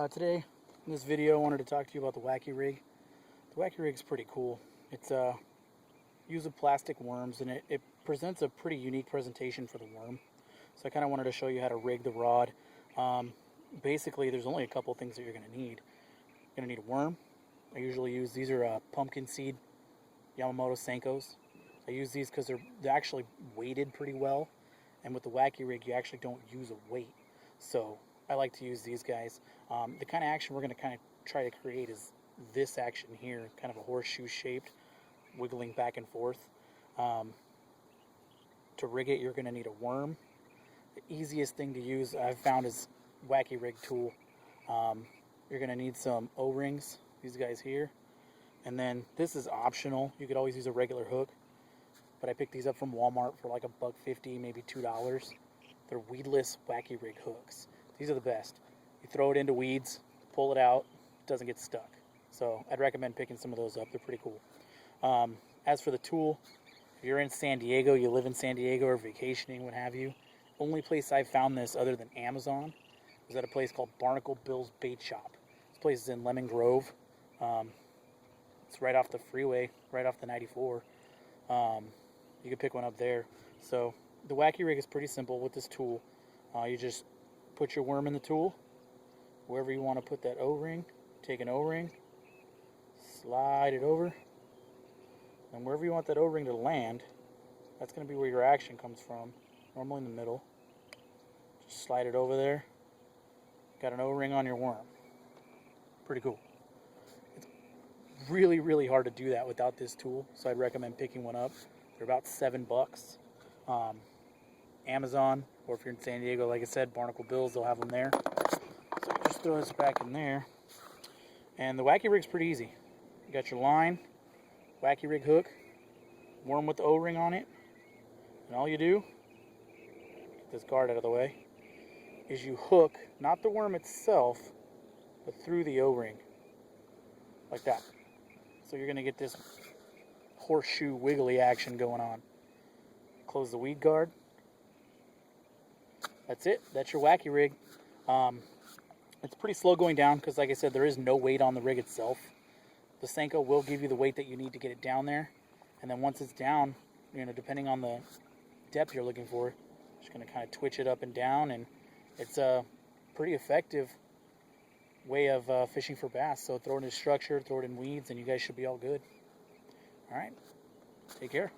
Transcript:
Today, in this video, I wanted to talk to you about the Wacky Rig. The Wacky Rig is pretty cool. It's use of plastic worms, and it presents a pretty unique presentation for the worm. So I kind of wanted to show you how to rig the rod. Basically, there's only a couple things that you're going to need. You're going to need a worm. I usually use, these are pumpkin seed Yamamoto Senkos. I use these because they're actually weighted pretty well. And with the Wacky Rig, you actually don't use a weight. So I like to use these guys. The kind of action we're going to kind of try to create is this action here, kind of a horseshoe shaped, wiggling back and forth. To rig it, you're going to need a worm. The easiest thing to use I've found is Wacky Rig tool. You're going to need some O-rings, these guys here. And then this is optional. You could always use a regular hook, but I picked these up from Walmart for like $1.50, maybe $2. They're Weedless Wacky Rig hooks. These are the best. You throw it into weeds, pull it out, it doesn't get stuck. So I'd recommend picking some of those up. They're pretty cool. As for the tool, if you're in San Diego, you live in San Diego or vacationing, what have you, only place I found this other than Amazon was at a place called Barnacle Bill's Bait Shop. This place is in Lemon Grove. It's right off the freeway, right off the 94. You can pick one up there. So the Wacky Rig is pretty simple with this tool. You just put your worm in the tool, wherever you want to put that O-ring, take an O-ring, slide it over, and wherever you want that O-ring to land, that's going to be where your action comes from, normally in the middle. Just slide it over there. Got an O-ring on your worm. Pretty cool. It's really, really hard to do that without this tool, so I'd recommend picking one up. They're about $7. Amazon, or if you're in San Diego, like I said, Barnacle Bill's, they'll have them there. So you just throw this back in there. And the Wacky Rig's pretty easy. You got your line, Wacky Rig hook, worm with the O-ring on it, and all you do, get this guard out of the way, is you hook, not the worm itself, but through the O-ring, like that. So you're going to get this horseshoe wiggly action going on. Close the weed guard. That's it. That's your Wacky Rig. It's pretty slow going down because, like I said, there is no weight on the rig itself. The senko will give you the weight that you need to get it down there. And then once it's down, depending on the depth you're looking for, just going to kind of twitch it up and down. And it's a pretty effective way of fishing for bass. So throw it in a structure, throw it in weeds, and you guys should be all good. All right. Take care.